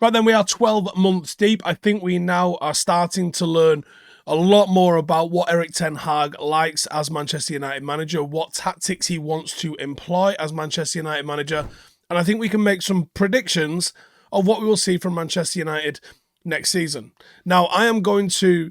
Right then, we are 12 months deep. I think we now are starting to learn a lot more about what Erik Ten Hag likes as Manchester United manager, what tactics he wants to employ as Manchester United manager. And I think we can make some predictions of what we will see from Manchester United next season. Now, I am going to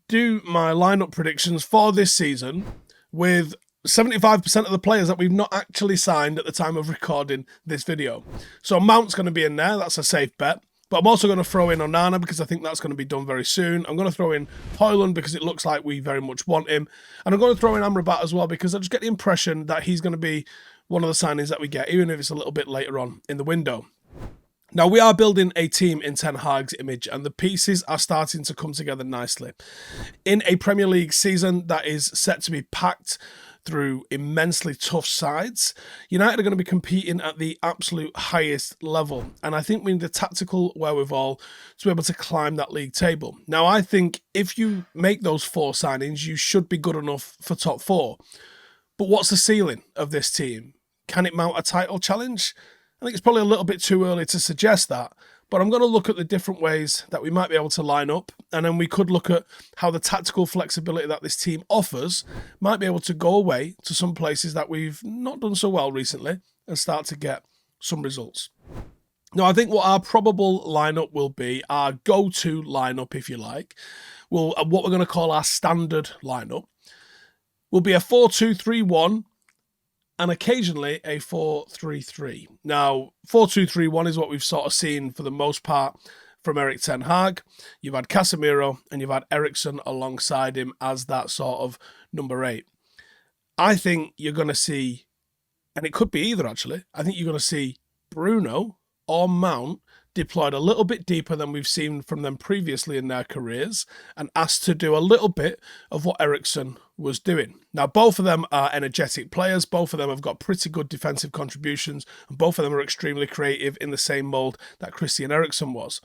do my lineup predictions for this season with 75% of the players that we've not actually signed at the time of recording this video. So Mount's going to be in there. That's a safe bet. But I'm also going to throw in Onana because I think that's going to be done very soon. I'm going to throw in Højlund because it looks like we very much want him. And I'm going to throw in Amrabat as well because I just get the impression that he's going to be one of the signings that we get, even if it's a little bit later on in the window. Now, we are building a team in Ten Hag's image, and the pieces are starting to come together nicely. In a Premier League season that is set to be packed through immensely tough sides, United are going to be competing at the absolute highest level, and I think we need the tactical wherewithal to be able to climb that league table. Now, I think if you make those 4 signings, you should be good enough for top 4. But what's the ceiling of this team? Can it mount a title challenge? I think it's probably a little bit too early to suggest that, but I'm going to look at the different ways that we might be able to line up, and then we could look at how the tactical flexibility that this team offers might be able to go away to some places that we've not done so well recently and start to get some results. Now, I think what our probable lineup will be, our go-to lineup, if you like, what we're going to call our standard lineup, will be a 4-2-3-1 and occasionally a 4-3-3. Now, 4-2-3-1 is what we've sort of seen for the most part from Erik Ten Hag. You've had Casemiro and you've had Eriksen alongside him as that sort of number 8. I think you're going to see, and it could be either actually, I think you're going to see Bruno or Mount deployed a little bit deeper than we've seen from them previously in their careers and asked to do a little bit of what Eriksen was doing. Now, both of them are energetic players. Both of them have got pretty good defensive contributions, and both of them are extremely creative in the same mould that Christian Eriksen was.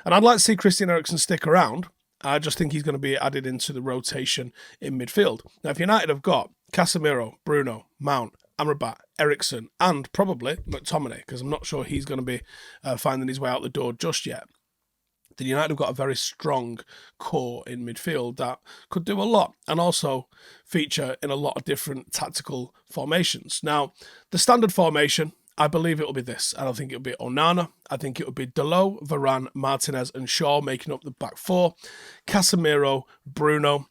And I'd like to see Christian Eriksen stick around. I just think he's going to be added into the rotation in midfield. Now, if United have got Casemiro, Bruno, Mount, Amrabat, Eriksen, and probably McTominay, because I'm not sure he's going to be finding his way out the door just yet, then United have got a very strong core in midfield that could do a lot and also feature in a lot of different tactical formations. Now, the standard formation, I believe it will be this. I don't think it will be Onana. I think it will be Dalot, Varane, Martinez and Shaw making up the back 4. Casemiro, Bruno,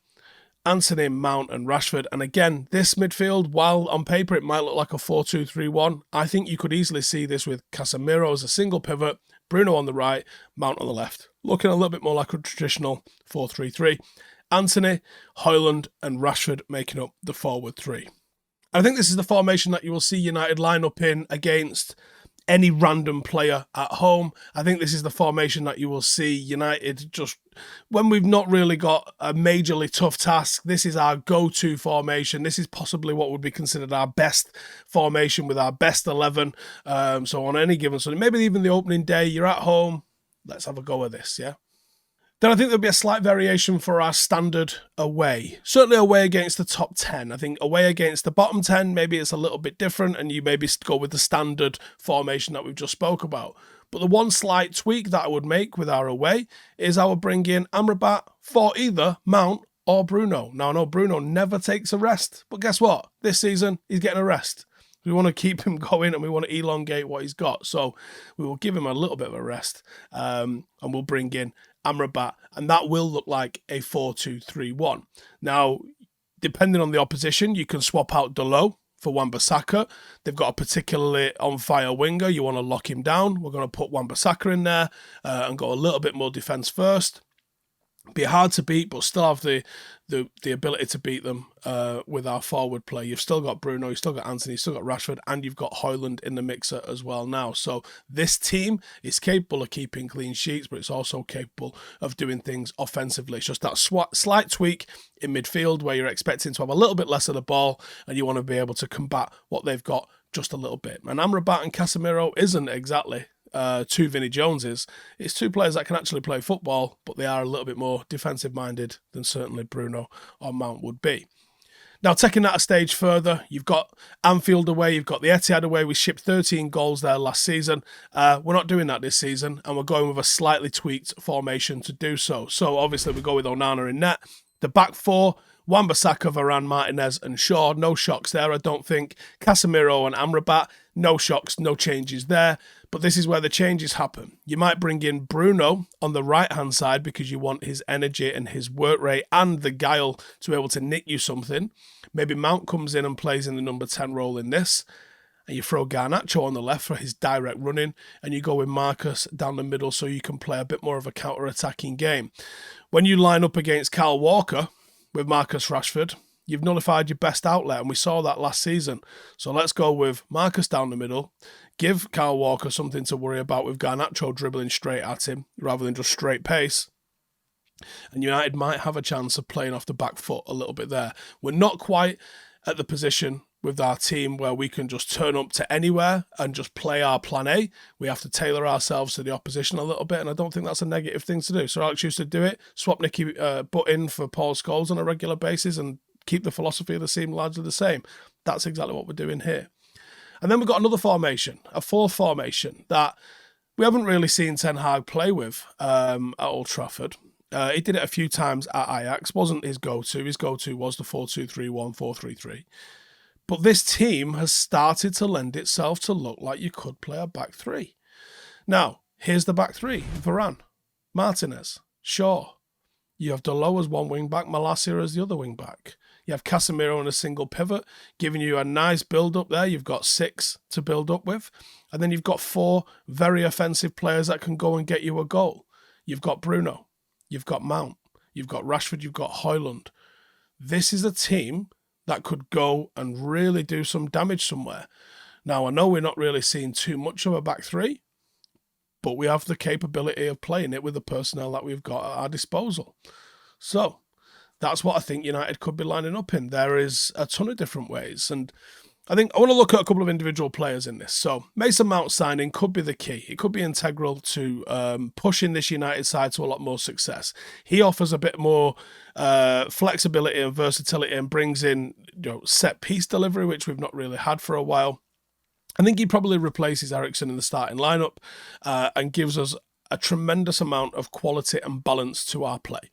Antony, Mount and Rashford. And again, this midfield, while on paper it might look like a 4-2-3-1, I think you could easily see this with Casemiro as a single pivot, Bruno on the right, Mount on the left. Looking a little bit more like a traditional 4-3-3. Antony, Højlund and Rashford making up the forward 3. I think this is the formation that you will see United line up in against any random player at home. I think this is the formation that you will see United just, when we've not really got a majorly tough task, this is our go-to formation. This is possibly what would be considered our best formation with our best 11. So on any given Sunday, maybe even the opening day, you're at home, let's have a go at this, yeah? Then I think there'll be a slight variation for our standard away. Certainly away against the top 10. I think away against the bottom 10, maybe it's a little bit different and you maybe go with the standard formation that we've just spoke about. But the one slight tweak that I would make with our away is I would bring in Amrabat for either Mount or Bruno. Now, I know Bruno never takes a rest, but guess what? This season, he's getting a rest. We want to keep him going and we want to elongate what he's got. So we will give him a little bit of a rest and we'll bring in Amrabat, and that will look like a 4-2-3-1. Now, depending on the opposition, you can swap out Dalot for Wan-Bissaka. They've got a particularly on-fire winger. You want to lock him down. We're going to put Wan-Bissaka in there and go a little bit more defence first. Be hard to beat, but still have the ability to beat them with our forward play. You've still got Bruno, you've still got Antony, you've still got Rashford, and you've got Højlund in the mixer as well now. So this team is capable of keeping clean sheets, but it's also capable of doing things offensively. It's just that slight tweak in midfield where you're expecting to have a little bit less of the ball and you want to be able to combat what they've got just a little bit. And Amrabat and Casemiro isn't exactly two Vinnie Joneses. It's two players that can actually play football, but they are a little bit more defensive minded than certainly Bruno or Mount would be. Now, taking that a stage further, you've got Anfield away, you've got the Etihad away. We shipped 13 goals there last season. We're not doing that this season, and we're going with a slightly tweaked formation to do so. So, obviously, we go with Onana in net. The back four, Wan-Bissaka, Varane, Martinez, and Shaw. No shocks there, I don't think. Casemiro and Amrabat, no shocks, no changes there. But this is where the changes happen. You might bring in Bruno on the right-hand side because you want his energy and his work rate and the guile to be able to nick you something. Maybe Mount comes in and plays in the number 10 role in this. And you throw Garnacho on the left for his direct running. And you go with Marcus down the middle so you can play a bit more of a counter-attacking game. When you line up against Kyle Walker with Marcus Rashford, you've nullified your best outlet, and we saw that last season. So let's go with Marcus down the middle, give Kyle Walker something to worry about with Garnacho dribbling straight at him rather than just straight pace. And United might have a chance of playing off the back foot a little bit there. We're not quite at the position with our team where we can just turn up to anywhere and just play our plan A. We have to tailor ourselves to the opposition a little bit, and I don't think that's a negative thing to do. So Alex used to do it, swap Nicky Butt in for Paul Scholes on a regular basis and keep the philosophy of the team largely the same. That's exactly what we're doing here. And then we've got another formation, a fourth formation that we haven't really seen Ten Hag play with at Old Trafford. He did it a few times at Ajax. Wasn't his go-to. His go-to was the 4-2-3-1, 4-3-3. But this team has started to lend itself to look like you could play a back three. Now, here's the back three. Varane, Martinez, Shaw. You have Dalot as one wing-back, Malacia as the other wing-back. You have Casemiro on a single pivot, giving you a nice build-up there. You've got 6 to build up with. And then you've got 4 very offensive players that can go and get you a goal. You've got Bruno. You've got Mount. You've got Rashford. You've got Højlund. This is a team that could go and really do some damage somewhere. Now, I know we're not really seeing too much of a back three, but we have the capability of playing it with the personnel that we've got at our disposal. So that's what I think United could be lining up in. There is a ton of different ways, and I think I want to look at a couple of individual players in this. So Mason Mount signing could be the key. It could be integral to pushing this United side to a lot more success. He offers a bit more flexibility and versatility and brings in set piece delivery, which we've not really had for a while. I think he probably replaces Eriksen in the starting lineup and gives us a tremendous amount of quality and balance to our play.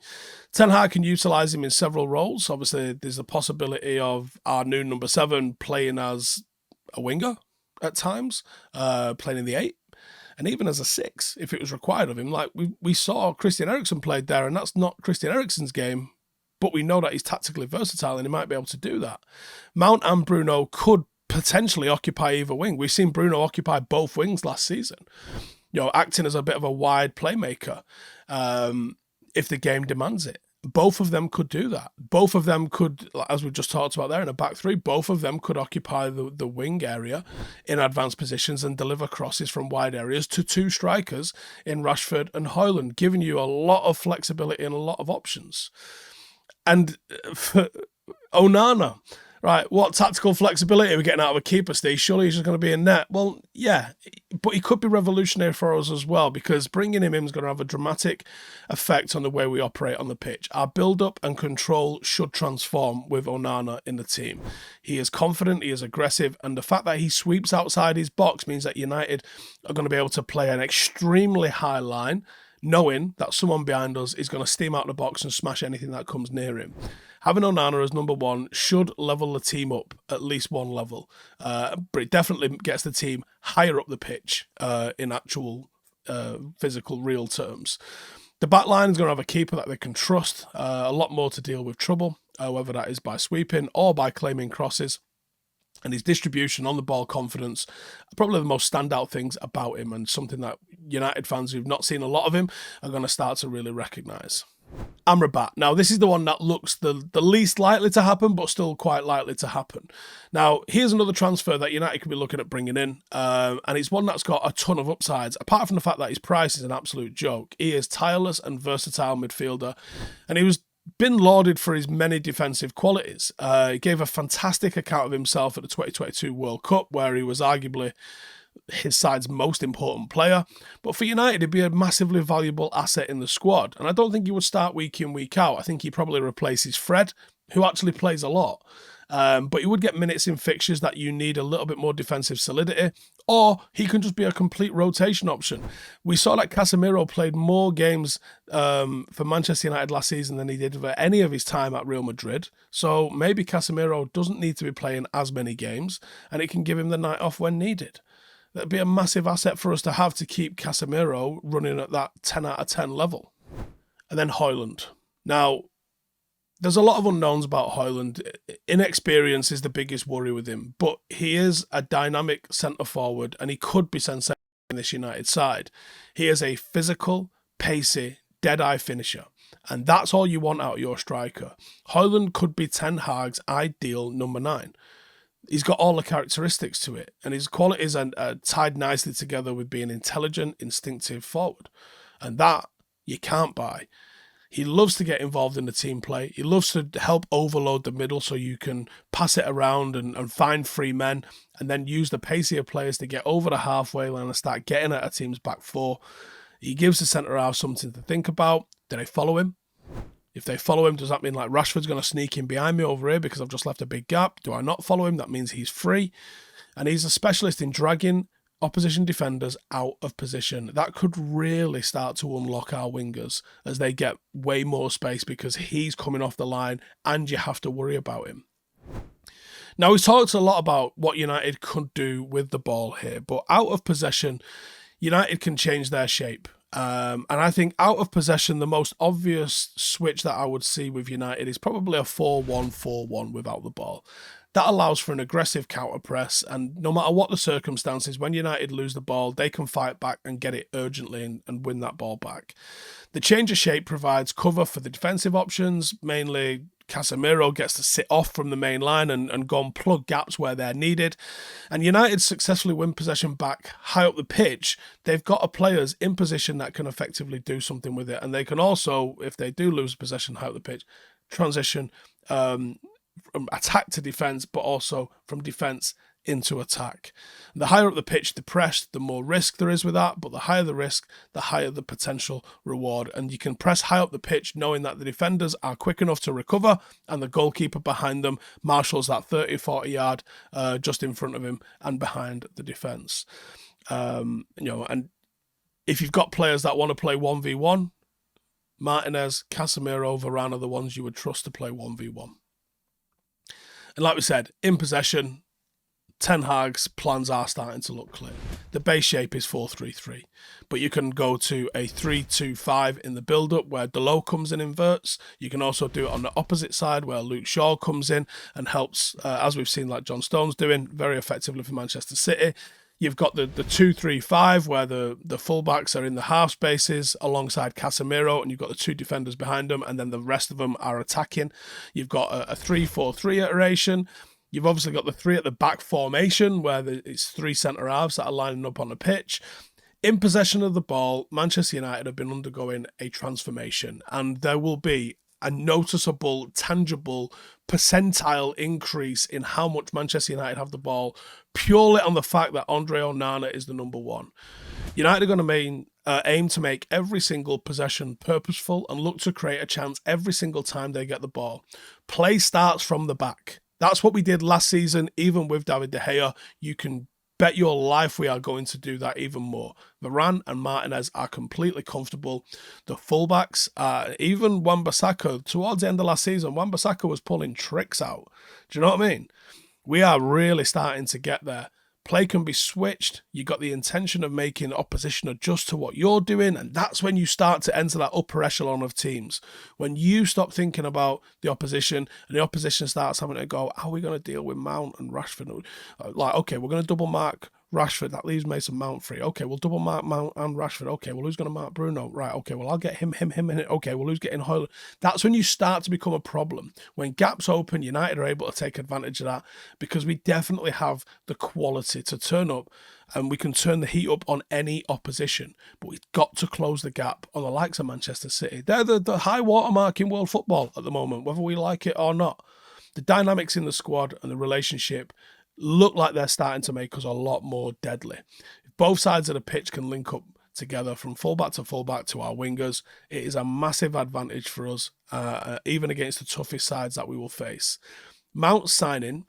Ten Hag can utilise him in several roles. Obviously, there's the possibility of our new number 7 playing as a winger at times, playing in the 8, and even as a 6 if it was required of him. Like we saw Christian Eriksen played there, and that's not Christian Eriksen's game, but we know that he's tactically versatile and he might be able to do that. Mount and Bruno could potentially occupy either wing. We've seen Bruno occupy both wings last season, acting as a bit of a wide playmaker if the game demands it. Both of them could do that. Both of them could, as we just talked about there in a back three, both of them could occupy the wing area in advanced positions and deliver crosses from wide areas to 2 strikers in Rashford and Højlund, giving you a lot of flexibility and a lot of options. And for Onana, right, what tactical flexibility are we getting out of a keeper, Steve? Surely he's just going to be in net. Well, yeah, but he could be revolutionary for us as well, because bringing him in is going to have a dramatic effect on the way we operate on the pitch. Our build-up and control should transform with Onana in the team. He is confident, he is aggressive, and the fact that he sweeps outside his box means that United are going to be able to play an extremely high line, knowing that someone behind us is going to steam out the box and smash anything that comes near him. Having Onana as number 1 should level the team up at least one level, but it definitely gets the team higher up the pitch in actual physical, real terms. The back line is going to have a keeper that they can trust, a lot more to deal with trouble, whether that is by sweeping or by claiming crosses. And his distribution, on the ball confidence, are probably the most standout things about him, and something that United fans who've not seen a lot of him are going to start to really recognise. Amrabat. Now, this is the one that looks the least likely to happen, but still quite likely to happen. Now, here's another transfer that United could be looking at bringing in, and it's one that's got a ton of upsides. Apart from the fact that his price is an absolute joke, he is tireless and versatile midfielder, and he was been lauded for his many defensive qualities. He gave a fantastic account of himself at the 2022 World Cup, where he was arguably his side's most important player. But for United, he'd be a massively valuable asset in the squad. And I don't think he would start week in, week out. I think he probably replaces Fred, who actually plays a lot. But he would get minutes in fixtures that you need a little bit more defensive solidity, or he can just be a complete rotation option. We saw that Casemiro played more games for Manchester United last season than he did for any of his time at Real Madrid. So maybe Casemiro doesn't need to be playing as many games, and it can give him the night off when needed. That'd be a massive asset for us to have to keep Casemiro running at that 10 out of 10 level. And then Højlund. Now, there's a lot of unknowns about Højlund. Inexperience is the biggest worry with him, but he is a dynamic centre-forward, and he could be sensational in this United side. He is a physical, pacey, dead-eye finisher, and that's all you want out of your striker. Højlund could be Ten Hag's ideal number 9. He's got all the characteristics to it, and his qualities are tied nicely together with being intelligent, instinctive forward, and that you can't buy. He loves to get involved in the team play. He loves to help overload the middle so you can pass it around and find free men, and then use the pacier players to get over the halfway line and start getting at a team's back four. He gives the centre-half something to think about. Do they follow him? If they follow him, does that mean like Rashford's going to sneak in behind me over here because I've just left a big gap? Do I not follow him? That means he's free. And he's a specialist in dragging opposition defenders out of position. That could really start to unlock our wingers as they get way more space because he's coming off the line and you have to worry about him. Now, we've talked a lot about what United could do with the ball here, but out of possession, United can change their shape. And I think out of possession, the most obvious switch that I would see with United is probably a 4-1-4-1 without the ball. That allows for an aggressive counter press, and no matter what the circumstances, when United lose the ball, they can fight back and get it urgently and win that ball back. The change of shape provides cover for the defensive options, mainly Casemiro gets to sit off from the main line and go and plug gaps where they're needed. And United successfully win possession back high up the pitch. They've got players in position that can effectively do something with it. And they can also, if they do lose possession high up the pitch, transition from attack to defence, but also from defence into attack. The higher up the pitch the press, the more risk there is with that, but the higher the risk, the higher the potential reward. And you can press high up the pitch knowing that the defenders are quick enough to recover and the goalkeeper behind them marshals that 30-40 yard just in front of him and behind the defence. And if you've got players that want to play 1v1, Martinez, Casemiro, Varane are the ones you would trust to play 1v1. And like we said, in possession, Ten Hag's plans are starting to look clear. The base shape is 4-3-3, but you can go to a 3-2-5 in the build-up where Dalot comes and inverts. You can also do it on the opposite side where Luke Shaw comes in and helps, as we've seen like John Stones doing very effectively for Manchester City. You've got the 2-3-5 where the fullbacks are in the half spaces alongside Casemiro, and you've got the two defenders behind them, and then the rest of them are attacking. You've got a 3-4-3 iteration. You've obviously got the 3 at the back formation where it's 3 centre-halves that are lining up on the pitch. In possession of the ball, Manchester United have been undergoing a transformation, and there will be a noticeable, tangible percentile increase in how much Manchester United have the ball purely on the fact that Andre Onana is the number 1. United are going to aim to make every single possession purposeful and look to create a chance every single time they get the ball. Play starts from the back. That's what we did last season, even with David De Gea. You can bet your life we are going to do that even more. Varane and Martinez are completely comfortable. The fullbacks, even Wan-Bissaka, towards the end of last season, Wan-Bissaka was pulling tricks out. Do you know what I mean? We are really starting to get there. Play can be switched. You got the intention of making opposition adjust to what you're doing, and that's when you start to enter that upper echelon of teams. When you stop thinking about the opposition and the opposition starts having to go, how are we going to deal with Mount and Rashford? Like, okay, we're going to double mark Rashford. That leaves Mason Mount free. Okay, we'll double mark Mount and Rashford. Okay, well, who's going to mark Bruno? Right, okay, well, I'll get him, and okay, well, who's getting Højlund? That's when you start to become a problem. When gaps open, United are able to take advantage of that because we definitely have the quality to turn up and we can turn the heat up on any opposition. But we've got to close the gap on the likes of Manchester City. They're the high watermark in world football at the moment, whether we like it or not. The dynamics in the squad and the relationship look like they're starting to make us a lot more deadly. If both sides of the pitch can link up together from fullback to our wingers, it is a massive advantage for us, even against the toughest sides that we will face. Mount's signing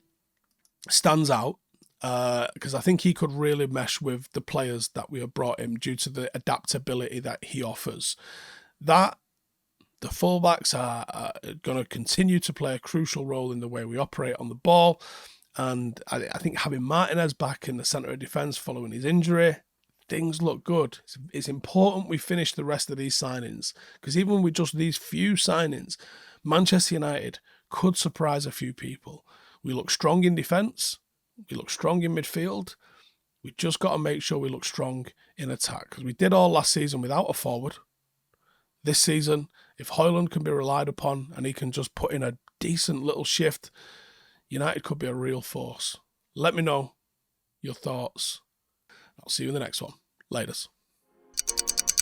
stands out because I think he could really mesh with the players that we have brought him due to the adaptability that he offers. That the fullbacks are going to continue to play a crucial role in the way we operate on the ball. And I think having Martinez back in the centre of defence following his injury, things look good. It's important we finish the rest of these signings, because even with just these few signings, Manchester United could surprise a few people. We look strong in defence. We look strong in midfield. We just got to make sure we look strong in attack, because we did all last season without a forward. This season, if Højlund can be relied upon and he can just put in a decent little shift, United could be a real force. Let me know your thoughts. I'll see you in the next one. Laters.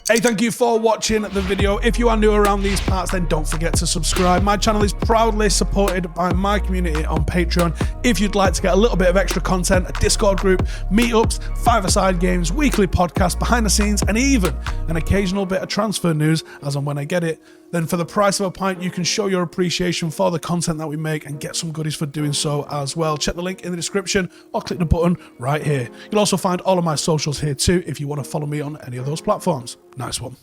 Hey, thank you for watching the video. If you are new around these parts, then don't forget to subscribe. My channel is proudly supported by my community on Patreon. If you'd like to get a little bit of extra content, a Discord group, meetups, five-a-side games, weekly podcasts, behind the scenes, and even an occasional bit of transfer news as and when I get it, then for the price of a pint, you can show your appreciation for the content that we make and get some goodies for doing so as well. Check the link in the description or click the button right here. You'll also find all of my socials here too if you want to follow me on any of those platforms. Nice one.